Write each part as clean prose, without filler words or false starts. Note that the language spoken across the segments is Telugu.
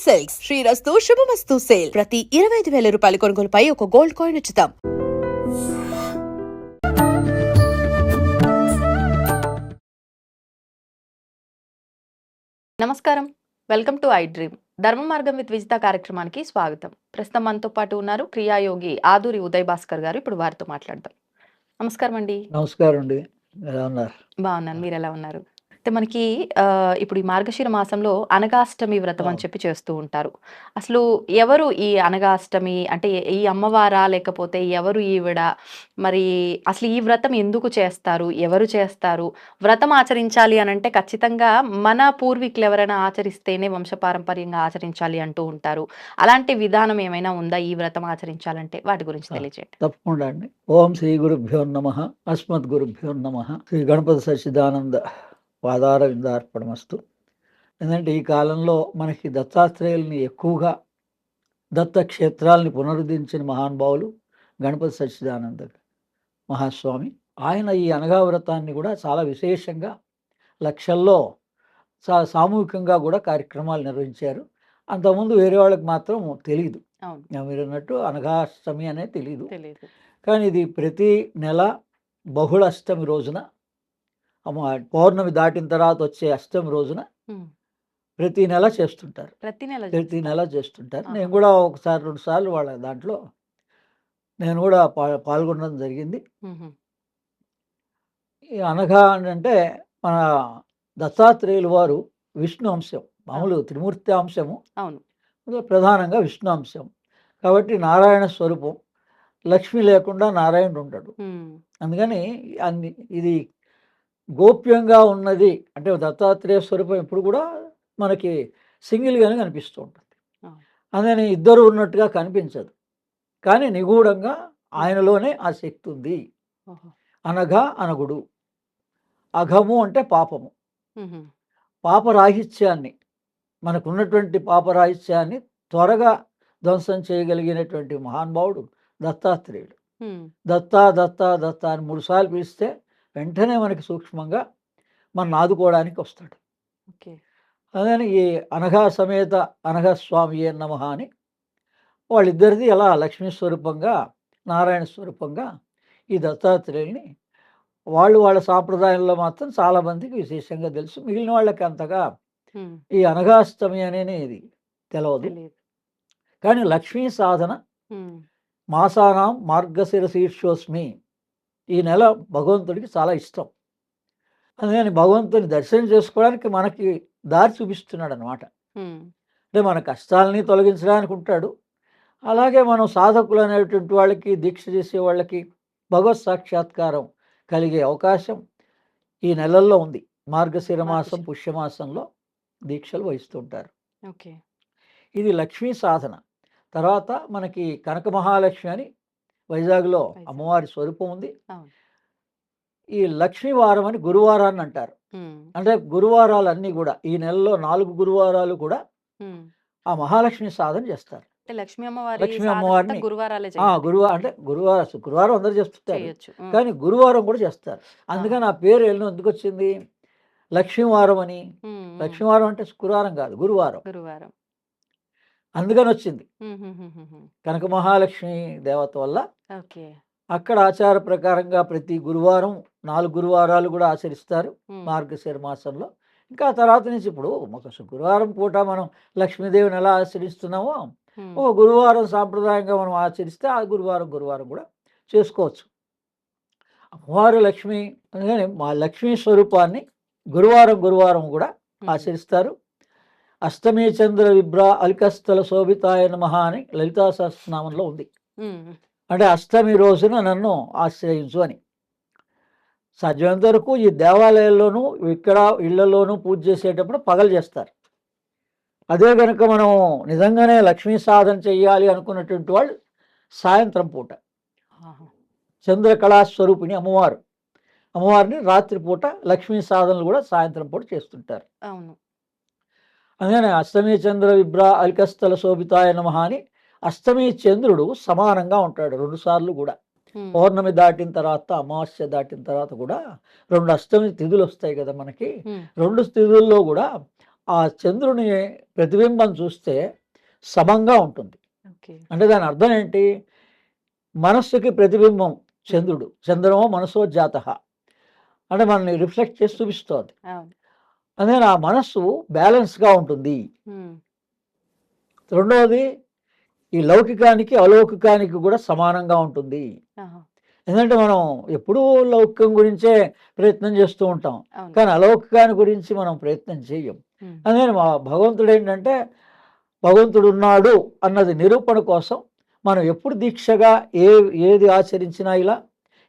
సిల్క్స్ శ్రీరస్తు శుభమస్తు సేల్ ప్రతి 25,000 రూపాయల కొనుగోలుపై ఒక గోల్డ్ కాయిన్ ఉచితం. నమస్కారం, వెల్కమ్ టు ఐ డ్రీమ్. ధర్మ మార్గం విత్ విజిత కార్యక్రమానికి స్వాగతం. ప్రస్తుతం మనతో పాటు ఉన్నారు క్రియాయోగి ఆదూరి ఉదయ్ భాస్కర్ గారు. ఇప్పుడు వారితో మాట్లాడదాం. నమస్కారం అండి. నమస్కారం అండి. ఎలా ఉన్నారు? బాగున్నాను, మీరు ఎలా ఉన్నారు? అయితే మనకి ఇప్పుడు ఈ మార్గశిర మాసంలో అనగాష్టమి వ్రతం అని చెప్పి చేస్తూ ఉంటారు. అసలు ఎవరు ఈ అనగాష్టమి అంటే ఈ అమ్మవారా, లేకపోతే ఎవరు ఈవిడ, మరి అసలు ఈ వ్రతం ఎందుకు చేస్తారు, ఎవరు చేస్తారు? వ్రతం ఆచరించాలి అని అంటే ఖచ్చితంగా మన పూర్వీకులు ఎవరైనా ఆచరిస్తేనే వంశపారంపర్యంగా ఆచరించాలి అంటూ ఉంటారు. అలాంటి విధానం ఏమైనా ఉందా ఈ వ్రతం ఆచరించాలంటే? వాటి గురించి తెలియజేయండి. తప్పకుండా అండి. ఓం శ్రీ గురుభ్యో నమః, అస్మద్ గురుభ్యో నమః. శ్రీ గణపతి సచ్చిదానంద పాదార విందార్పణమస్తు. ఎందుకంటే ఈ కాలంలో మనకి దత్తాత్రేయుల్ని ఎక్కువగా దత్త క్షేత్రాలని పునరుద్ధరించిన మహానుభావులు గణపతి సచ్చిదానంద మహాస్వామి. ఆయన ఈ అనగా వ్రతాన్ని కూడా చాలా విశేషంగా లక్షల్లో చాలా సామూహికంగా కూడా కార్యక్రమాలు నిర్వహించారు. అంతకుముందు వేరే వాళ్ళకి మాత్రం తెలియదు. మీరు అన్నట్టు అనగాష్టమి అనే తెలియదు. కానీ ఇది ప్రతి నెల బహుళ అష్టమి రోజున, పౌర్ణమి దాటిన తర్వాత వచ్చే అష్టమి రోజున ప్రతి నెల చేస్తుంటారు. ప్రతి నెల చేస్తుంటారు. నేను కూడా ఒకసారి 2 సార్లు వాళ్ళ దాంట్లో నేను కూడా పాల్గొనడం జరిగింది. ఈ అనగా అంటే మన దత్తాత్రేయులు వారు విష్ణు అంశం, మామూలు త్రిమూర్తి అంశము, ప్రధానంగా విష్ణు అంశం కాబట్టి నారాయణ స్వరూపం. లక్ష్మి లేకుండా నారాయణుడు ఉంటాడు. అందుకని ఇది గోప్యంగా ఉన్నది. అంటే దత్తాత్రేయ స్వరూపం ఎప్పుడు కూడా మనకి సింగిల్గానే కనిపిస్తూ ఉంటుంది. అందుకని ఇద్దరు ఉన్నట్టుగా కనిపించదు, కానీ నిగూఢంగా ఆయనలోనే ఆ శక్తి ఉంది. అనగా అనగుడు, అఘము అంటే పాపము, పాపరాహిత్యాన్ని, మనకున్నటువంటి పాపరాహిత్యాన్ని త్వరగా ధ్వంసం చేయగలిగినటువంటి మహానుభావుడు దత్తాత్రేయుడు. దత్తా దత్తా దత్తా అని 3 సార్లు పిలిస్తే వెంటనే మనకి సూక్ష్మంగా మన ఆదుకోవడానికి వస్తాడు. అందుకని ఈ అనఘా సమేత అనఘా స్వామి నమః అని వాళ్ళిద్దరిది ఎలా లక్ష్మీ స్వరూపంగా నారాయణ స్వరూపంగా ఈ దత్తాత్రేయుని వాళ్ళ సాంప్రదాయంలో మాత్రం చాలామందికి విశేషంగా తెలుసు. మిగిలిన వాళ్ళకి అంతగా ఈ అనఘాష్టమి అనేది తెలియదు. కానీ లక్ష్మీ సాధన మాసానాం మార్గశిర శీర్షోస్మి, ఈ నెల భగవంతుడికి చాలా ఇష్టం. అందుకని భగవంతుని దర్శనం చేసుకోవడానికి మనకి దారి చూపిస్తున్నాడు అనమాట. అంటే మన కష్టాలని తొలగించడానికి ఉంటాడు. అలాగే మనం సాధకులు అనేటువంటి వాళ్ళకి, దీక్ష చేసే వాళ్ళకి భగవత్ సాక్షాత్కారం కలిగే అవకాశం ఈ నెలల్లో ఉంది. మార్గశిర మాసం పుష్యమాసంలో దీక్షలు వహిస్తూ ఉంటారు. ఇది లక్ష్మీ సాధన. తర్వాత మనకి కనక మహాలక్ష్మి అని వైజాగ్లో అమ్మవారి స్వరూపం ఉంది. ఈ లక్ష్మీ వారం అని గురువారాన్ని అంటారు. అంటే గురువారాలన్నీ కూడా ఈ నెలలో 4 గురువారాలు కూడా ఆ మహాలక్ష్మి సాధన చేస్తారు. లక్ష్మీ అమ్మవారిని గురువారం అందరూ చేస్తుంటారు, కానీ గురువారం కూడా చేస్తారు. అందుకని ఆ పేరు ఎందుకు వచ్చింది లక్ష్మీవారం అని? లక్ష్మీవారం అంటే గురువారం కాదు, గురువారం. అందుకని వచ్చింది. కనక మహాలక్ష్మి దేవత వల్ల అక్కడ ఆచార ప్రకారంగా ప్రతి గురువారం 4 గురువారాలు కూడా ఆచరిస్తారు మార్గశిర మాసంలో. ఇంకా తర్వాత నుంచి ఇప్పుడు గురువారం పూట మనం లక్ష్మీదేవిని ఎలా ఆచరిస్తున్నామో ఒక గురువారం సాంప్రదాయంగా మనం ఆచరిస్తే ఆ గురువారం కూడా చేసుకోవచ్చు. అమ్మవారు లక్ష్మి, అందుకని మా లక్ష్మీ స్వరూపాన్ని గురువారం కూడా ఆచరిస్తారు. అష్టమి చంద్ర విభ్ర అలికస్థల శోభితాయ నమః అని లలితా సహస్రనామంలో ఉంది. అంటే అష్టమి రోజున నన్ను ఆశ్రయించు అని. సాధ్యమైనంత వరకు ఈ దేవాలయాల్లోనూ ఇక్కడ ఇళ్లలోనూ పూజ చేసేటప్పుడు పగలు చేస్తారు. అదే కనుక మనం నిజంగానే లక్ష్మీ సాధన చెయ్యాలి అనుకున్నటువంటి వాళ్ళు సాయంత్రం పూట చంద్రకళాస్వరూపిణి అమ్మవారిని రాత్రిపూట లక్ష్మీ సాధనలు కూడా సాయంత్రం పూట చేస్తుంటారు. అందుకని అష్టమి చంద్ర విభ్ర అలికస్థల శోభితాయ నమః అని అష్టమి చంద్రుడు సమానంగా ఉంటాడు 2 సార్లు కూడా. పౌర్ణమి దాటిన తర్వాత, అమావాస్య దాటిన తర్వాత కూడా 2 అష్టమి తిథులు వస్తాయి కదా మనకి. 2 తిథుల్లో కూడా ఆ చంద్రుని ప్రతిబింబం చూస్తే సమంగా ఉంటుంది. ఓకే. అంటే దాని అర్థం ఏంటి? మనస్సుకి ప్రతిబింబం చంద్రుడు. చంద్రమో మనసో జాతః. అంటే మనల్ని రిఫ్లెక్ట్ చేసి చూపిస్తోంది. అవును. అందుకని ఆ మనస్సు బ్యాలెన్స్‌గా ఉంటుంది. హ్మ్. రెండవది ఈ లౌకికానికి, అలౌకికానికి కూడా సమానంగా ఉంటుంది. ఆహా! ఎందుకంటే మనం ఎప్పుడూ లౌకికం గురించే ప్రయత్నం చేస్తూ ఉంటాం. అవును. కానీ అలౌకికాన్ని గురించి మనం ప్రయత్నం చెయ్యం. హ్మ్. అందుకని మా భగవంతుడేంటంటే భగవంతుడున్నాడు అన్నది నిరూపణ కోసం మనం ఎప్పుడు దీక్షగా ఏది ఆచరించినా ఇలా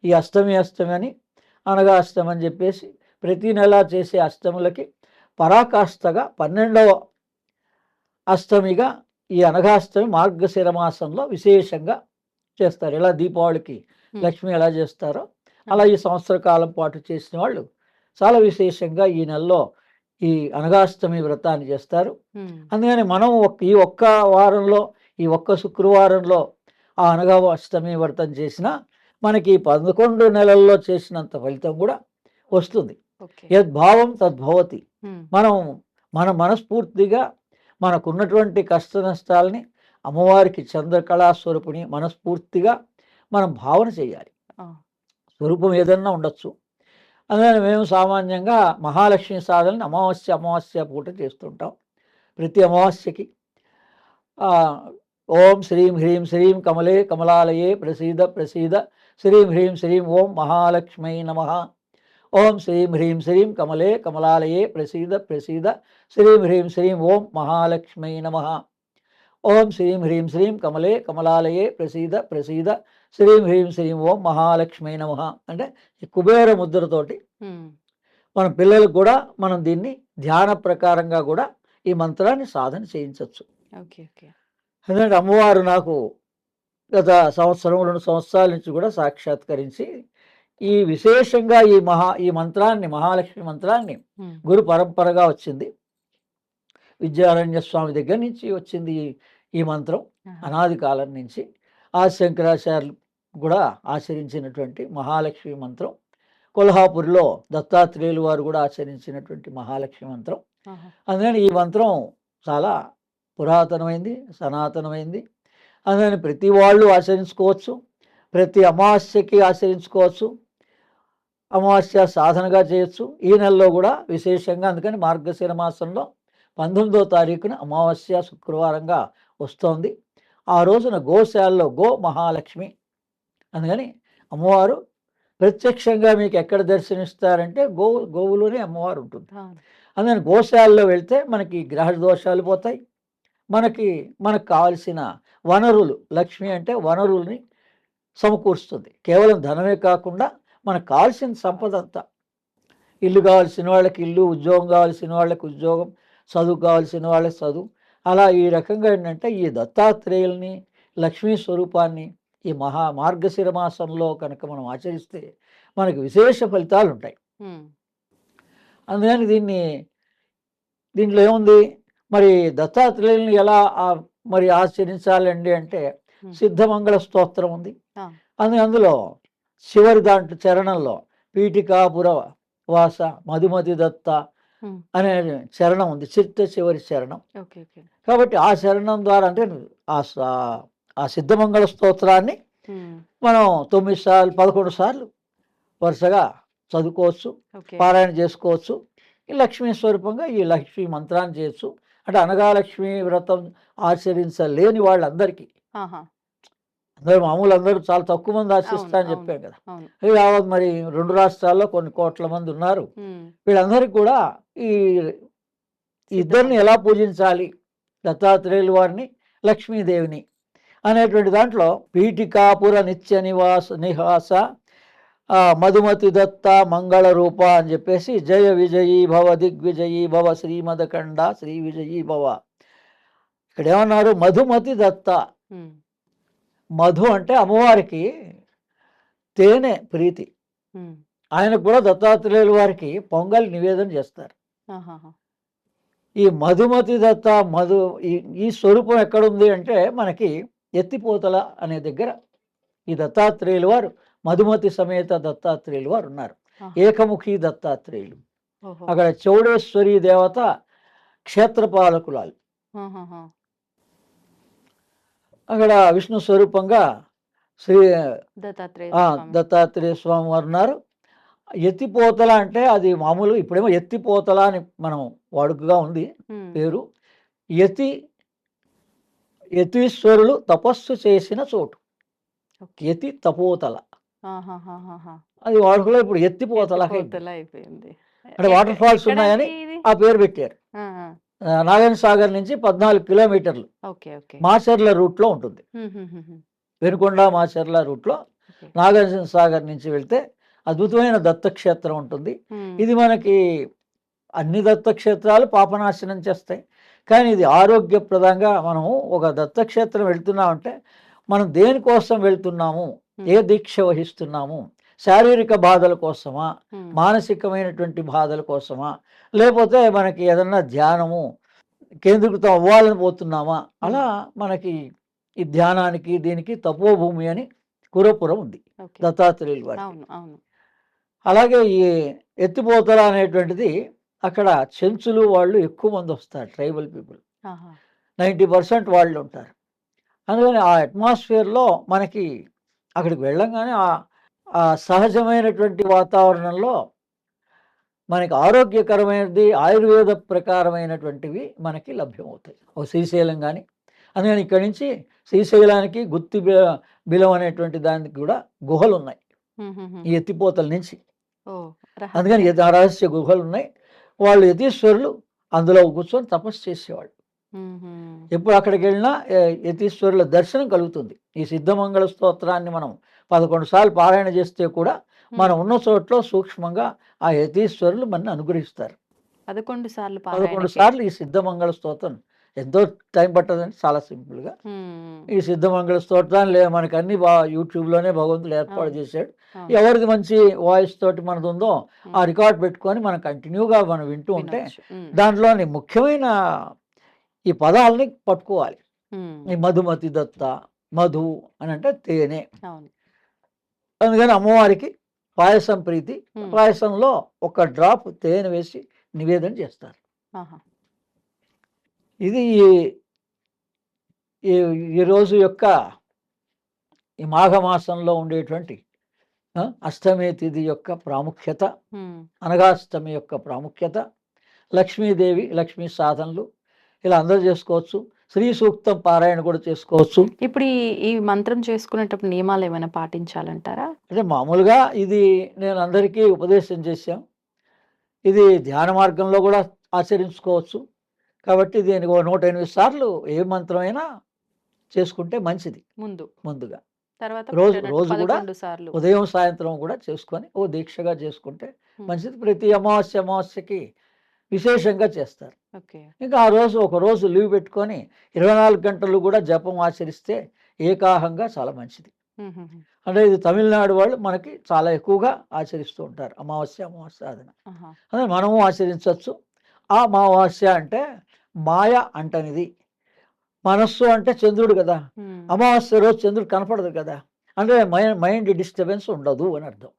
ఈ అష్టమి అని అనగా అష్టమి అని చెప్పేసి ప్రతి నెల చేసే అష్టములకి పరాకాష్ఠగా 12వ అష్టమిగా ఈ అనఘాష్టమి మార్గశిర మాసంలో విశేషంగా చేస్తారు. ఇలా దీపావళికి హ్మ్. లక్ష్మి ఎలా చేస్తారో అలా ఈ సంవత్సర కాలం పాటు చేసిన వాళ్ళు చాలా విశేషంగా ఈ నెలలో ఈ అనఘాష్టమి వ్రతాన్ని చేస్తారు. హ్మ్. అందుకని మనం ఈ ఒక్క వారంలో ఈ ఒక్క శుక్రవారంలో ఆ అనగా అష్టమి వ్రతం చేసినా మనకి 11 నెలల్లో చేసినంత ఫలితం కూడా వస్తుంది. ఓకే. యద్భావం తద్భవతి. హ్మ్. మనం మన మనస్ఫూర్తిగా మనకున్నటువంటి కష్ట నష్టాలని అమ్మవారికి చంద్రకళా స్వరూపిణి మనస్ఫూర్తిగా మనం భావన చేయాలి. ఆ! స్వరూపం ఏదన్నా ఉండొచ్చు. అందుకని మేము సామాన్యంగా మహాలక్ష్మి సాధనని అమావాస్య పూట చేస్తుంటాం. ప్రతి అమావాస్యకి ఓం శ్రీం హ్రీం శ్రీం కమలే కమలాలయే ప్రసీద ప్రసీద శ్రీం హ్రీం శ్రీం ఓం మహాలక్ష్మై నమః. ఓం శ్రీం హ్రీం శ్రీం కమలే కమలాలయే ప్రసీద ప్రసీద శ్రీం హ్రీం శ్రీం ఓం మహాలక్ష్మై నమః. ఓం శ్రీం హ్రీం శ్రీం కమలే కమలాలయే ప్రసీద ప్రసీద శ్రీం హ్రీం శ్రీం ఓం మహాలక్ష్మై నమః. అంటే ఈ కుబేర ముద్రతోటి హ్మ్. మన పిల్లలకు కూడా మనం దీన్ని ధ్యాన ప్రకారంగా కూడా ఈ మంత్రాన్ని సాధన చేయించవచ్చు. ఓకే. ఓకే. ఎందుకంటే అమ్మవారు నాకు గత సంవత్సరం 2 సంవత్సరాల నుంచి కూడా సాక్షాత్కరించి ఈ విశేషంగా ఈ మంత్రాన్ని మహాలక్ష్మి మంత్రాన్ని హ్మ్. గురు పరంపరగా వచ్చింది. విద్యారణ్య స్వామి దగ్గర నుంచి వచ్చింది ఈ మంత్రం. ఆహా! అనాది కాలం నుంచి శంకరాచార్యులు కూడా ఆచరించినటువంటి మహాలక్ష్మి మంత్రం. కొల్హాపూర్లో దత్తాత్రేయులు వారు కూడా ఆచరించినటువంటి మహాలక్ష్మి మంత్రం. ఆహా! అందుకని ఈ మంత్రం చాలా పురాతనమైంది, సనాతనమైంది. అందుకని ప్రతి వాళ్ళు ఆచరించుకోవచ్చు. ప్రతి అమావాస్యకి ఆచరించుకోవచ్చు. అమావాస్య సాధనగా చేయొచ్చు. ఈ నెలలో కూడా విశేషంగా అందుకని మార్గశిర మాసంలో 19వ తారీఖున అమావాస్య శుక్రవారంగా వస్తోంది. ఆ రోజున గోశాలలో గో మహాలక్ష్మి. అందుకని అమ్మవారు ప్రత్యక్షంగా మీకు ఎక్కడ దర్శనిస్తారంటే గోవులోనే అమ్మవారు ఉంటుంది. అవును. అందుకని గోశాలలో వెళ్తే మనకి గ్రహ దోషాలు పోతాయి. మనకు కావలసిన వనరులు, లక్ష్మి అంటే వనరుల్ని సమకూరుస్తుంది. కేవలం ధనమే కాకుండా మనకు కావాల్సిన సంపద అంతా, ఇల్లు కావాల్సిన వాళ్ళకి ఇల్లు, ఉద్యోగం కావాల్సిన వాళ్ళకి ఉద్యోగం, చదువు కావాల్సిన వాళ్ళకి చదువు, అలా ఈ రకంగా ఏంటంటే ఈ దత్తాత్రేయుల్ని లక్ష్మీ స్వరూపాన్ని ఈ మార్గశిర మాసంలో కనుక మనం ఆచరిస్తే మనకు విశేష ఫలితాలు ఉంటాయి. హ్మ్. అందుకని దీంట్లో ఏముంది, మరి దత్తాత్రేయుల్ని ఎలా మరి ఆచరించాలండి అంటే హ్మ్. సిద్ధమంగళ స్తోత్రం ఉంది. ఆ! అందులో చివరి దాంట్లో చరణంలో పీఠికాపుర వాస మధుమతి దత్త హ్మ్. అనే చరణం ఉంది, చివరి చరణం. ఓకే. ఓకే. కాబట్టి ఆ చరణం ద్వారా అంటే ఆ సిద్ధమంగళ స్తోత్రాన్ని హ్మ్. మనం 9 సార్లు 11 సార్లు వరుసగా చదువుకోవచ్చు, ఓకే. పారాయణ చేసుకోవచ్చు. ఈ లక్ష్మీ స్వరూపంగా ఈ లక్ష్మీ మంత్రాన్ని చేయొచ్చు. అంటే అనగాలక్ష్మి వ్రతం ఆచరించలేని వాళ్ళందరికీ, ఆహా! అందరూ చాలా తక్కువ మంది అవును. ఆచరిస్తా అని అవును. చెప్పాం కదా. అవును. యావత్ మరి 2 రాష్ట్రాల్లో కొన్ని కోట్ల మంది ఉన్నారు. హ్మ్. వీళ్ళందరికీ కూడా ఈ ఇద్దరిని ఎలా పూజించాలి, దత్తాత్రేయుల వారిని, లక్ష్మీదేవిని అనేటువంటి దాంట్లో పీఠికాపుర నిత్య నిహాస మధుమతి దత్త మంగళ రూప అని చెప్పేసి జయ విజయీ భవ దిగ్విజయీ భవ శ్రీమదకండ శ్రీ విజయీ భవ. ఇక్కడ ఏమన్నారు, మధుమతి దత్త. హ్మ్. మధు అంటే అమ్మవారికి తేనె ప్రీతి. హ్మ్. ఆయనకు కూడా దత్తాత్రేయుల వారికి పొంగల్ నివేదన చేస్తారు. ఆహాహా! ఈ మధుమతి దత్త ఈ స్వరూపం ఎక్కడుంది అంటే మనకి ఎత్తిపోతల అనే దగ్గర ఈ దత్తాత్రేయుల వారు మధుమతి సమేత దత్తాత్రేయులు వారు ఉన్నారు. ఆహా! ఏకముఖి దత్తాత్రేయులు. ఓహో! అక్కడ చౌడేశ్వరి దేవత క్షేత్రపాలకురాలు. ఆహాహా. అక్కడ విష్ణు స్వరూపంగా శ్రీ దత్తాత్రేయ ఆ, స్వామి. దత్తాత్రేయ స్వామి వారు ఉన్నారు. ఎత్తిపోతల అంటే అది మామూలు, ఇప్పుడేమో ఎత్తిపోతల అని మనం వాడుకగా ఉంది ఉమ్. పేరు. యతి యతీశ్వరులు తపస్సు చేసిన చోటు ఓకే. యతి తపోతల, ఆహాహాహాహా. అది వాడుకలో ఇప్పుడు ఎత్తిపోతల ఎత్తిపోతల అయిపోయింది. అంటే వాటర్ ఫాల్స్ ఉన్నాయని ఎక్కడండి ఇది? ఆ పేరు పెట్టారు. ఆ, ఆ. నాగార్జున సాగర్ నుంచి 14 కిలోమీటర్లు ఓకే ఓకే. మాచర్ల రూట్లో ఉంటుంది. ఉమ్, ఉమ్, ఉమ్, ఉమ్. వెనుకొండ మాచర్ల రూట్లో ఓకే. నాగార్జున సాగర్ నుంచి వెళ్తే అద్భుతమైన దత్తక్షేత్రం ఉంటుంది. ఉమ్. ఇది మనకి అన్ని దత్తక్షేత్రాలు పాపనాశనం చేస్తాయి, కానీ ఇది ఆరోగ్యప్రదంగా మనము ఒక దత్తక్షేత్రం వెళ్తున్నామంటే మనం దేనికోసం వెళ్తున్నాము, ఏ దీక్ష వహిస్తున్నాము, శారీరక బాధల కోసమా, ఉమ్. మానసికమైనటువంటి బాధల కోసమా, లేకపోతే మనకి ఏదన్నా ధ్యానము కేంద్రీకృతం అవ్వాలని పోతున్నామా, అలా మనకి ఈ ధ్యానానికి దీనికి తపోభూమి అని కురపురం ఉంది ఓకే. దత్తాత్రేయుల వారికి. అవును అవును. అలాగే ఈ ఎత్తిపోతల అనేటువంటిది అక్కడ చెంచులు వాళ్ళు ఎక్కువ మంది వస్తారు, ట్రైబల్ పీపుల్ ఆహా. 90% వాళ్ళు ఉంటారు. అందుకని ఆ అట్మాస్ఫియర్లో మనకి అక్కడికి వెళ్ళంగానే ఆ సహజమైనటువంటి వాతావరణంలో మనకి ఆరోగ్యకరమైనది ఆయుర్వేద ప్రకారమైనటువంటివి మనకి లభ్యమవుతాయి. ఒక శ్రీశైలం కానీ, అందుకని ఇక్కడి నుంచి శ్రీశైలానికి గుత్తి బిలం అనేటువంటి దానికి కూడా గుహలు ఉన్నాయి ఉమ్, ఉమ్, ఉమ్. ఈ ఎత్తిపోతల నుంచి. ఓ, అందుకని రహస్యం. రహస్య గుహలు ఉన్నాయి. వాళ్ళు యతీశ్వరులు అందులో కూర్చొని తపస్సు చేసేవాళ్ళు. ఉమ్, ఉమ్. ఎప్పుడు అక్కడికి వెళ్ళినా యతీశ్వరుల దర్శనం కలుగుతుంది. ఈ సిద్ధమంగళ స్తోత్రాన్ని మనం 11 సార్లు పారాయణ చేస్తే కూడా మనం ఉన్న చోట్లో సూక్ష్మంగా ఆ యతీశ్వరులు మనని అనుగ్రహిస్తారు. 11 సార్లు 11 పారాయణకి. సార్లు ఈ సిద్ధమంగళ స్తోత్రం ఎంతో టైం పట్టదండి, చాలా సింపుల్గా ఉమ్. ఈ సిద్ధమంగళ స్తోత్రాన్ని మనకి అన్ని యూట్యూబ్లోనే భగవంతుడు ఏర్పాటు అవును. చేశాడు. అవును. ఎవరిది మంచి వాయిస్ తోటి మనది ఉందో ఆ ఉమ్. రికార్డ్ పెట్టుకొని మనం కంటిన్యూగా మనం వింటూ ఉంటే వినొచ్చు. ఉమ్. దాంట్లోని ముఖ్యమైన ఈ పదాలని పట్టుకోవాలి. ఉమ్. ఈ మధుమతి దత్త, మధు అని అంటే తేనె. అవును. అందుకని అమ్మవారికి పాయసం ప్రీతి. ఉమ్. పాయసంలో ఒక డ్రాప్ తేనె వేసి నివేదన చేస్తారు. ఆహా. ఇది ఈ రోజు యొక్క ఈ మాఘమాసంలో ఉండేటువంటి అష్టమి తిథి యొక్క ప్రాముఖ్యత, ఉమ్. అనగాష్టమి యొక్క ప్రాముఖ్యత, లక్ష్మీదేవి లక్ష్మీ సాధనలు ఇలా అందరూ చేసుకోవచ్చు. శ్రీ సూక్తం పారాయణ కూడా చేసుకోవచ్చు. ఇప్పుడు ఈ మంత్రం చేసుకునేటప్పుడు నియమాలు ఏమైనా పాటించాలంటారా? అంటే మామూలుగా ఇది నేను అందరికీ ఉపదేశం చేశాం. ఇది ధ్యాన మార్గంలో కూడా ఆచరించుకోవచ్చు. కాబట్టి దీనికి 108 సార్లు ఏ మంత్రమైనా చేసుకుంటే మంచిది. ముందుగా తర్వాత రోజు కూడా 11 సార్లు ఉదయం సాయంత్రం కూడా చేసుకొని ఓ దీక్షగా చేసుకుంటే మంచిది. ప్రతి అమావాస్యకి విశేషంగా చేస్తారు. ఓకే. ఇంకా ఆ రోజు ఒక రోజు లీవ్ పెట్టుకొని 24 గంటలు కూడా జపం ఆచరిస్తే ఏకాహంగా చాలా మంచిది. అంటే ఇది తమిళనాడు వాళ్ళు మనకి చాలా ఎక్కువగా ఆచరిస్తూ ఉంటారు అమావాస్య సాధన. అదే మనము ఆచరించవచ్చు. ఆ అమావాస్య అంటే మాయ అంటనిది, మనస్సు అంటే చంద్రుడు కదా, అమావాస్య రోజు చంద్రుడు కనపడదు కదా, అంటే మైండ్ డిస్టర్బెన్స్ ఉండదు అని అర్థం.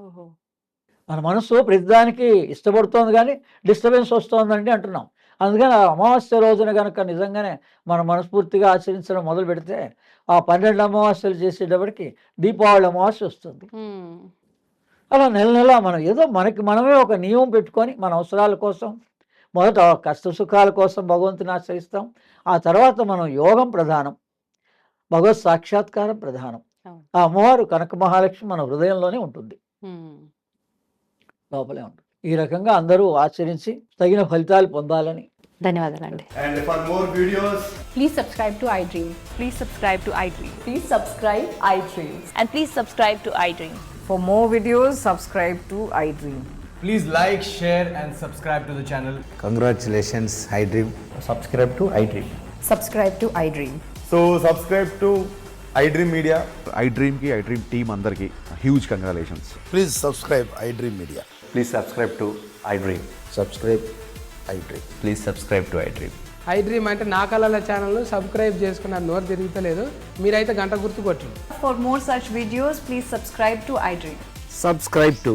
ఓహో. మన మనస్సు ప్రతిదానికి ఇష్టపడుతోంది కానీ డిస్టర్బెన్స్ వస్తుందండి అంటున్నాం. అందుకని ఆ అమావాస్య రోజున కనుక నిజంగానే మనం మనస్ఫూర్తిగా ఆచరించడం మొదలు పెడితే ఆ 12 అమావాస్యలు చేసేటప్పటికి దీపావళి అమావాస్య వస్తుంది. అలా నెల నెల మనం ఏదో మనమే ఒక నియమం పెట్టుకొని మన అవసరాల కోసం మొదట కష్ట సుఖాల కోసం భగవంతుని ఆశ్రయిస్తాం. ఆ తర్వాత మనం యోగం ప్రధానం, భగవత్ సాక్షాత్కారం ప్రధానం. ఆ అమ్మవారు కనక మహాలక్ష్మి మన హృదయంలోనే ఉంటుంది, లోపలే ఉంటుంది. ఈ రకంగా అందరూ ఆచరించి తగిన ఫలితాలు పొందాలని. ధన్యవాదాలండి. And for more videos, Please subscribe to iDream. Please subscribe to iDream. Please subscribe iDream. And please subscribe to iDream. For more videos, subscribe to iDream. please like, share and subscribe to the channel. Congratulations, iDream. Subscribe to iDream. Subscribe to iDream. So subscribe to iDream Media. iDream team andarki huge congratulations. Please subscribe iDream Media. Please subscribe to iDream. Subscribe iDream. Please subscribe to iDream. iDream అంటే నా కళల ఛానల్ను సబ్స్క్రైబ్ చేసుకున్న నోరు తిరుగుతలేదు, మీరైతే గంట గుర్తు కొట్టండి. For more such videos, please subscribe to iDream. Subscribe to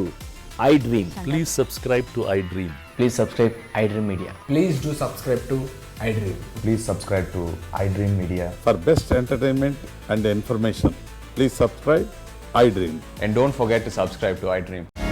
iDream. Please subscribe to iDream. Please subscribe iDream Media. Please do subscribe to iDream. Please subscribe to iDream Media. For best entertainment and information, please subscribe iDream. And don't forget to subscribe to iDream.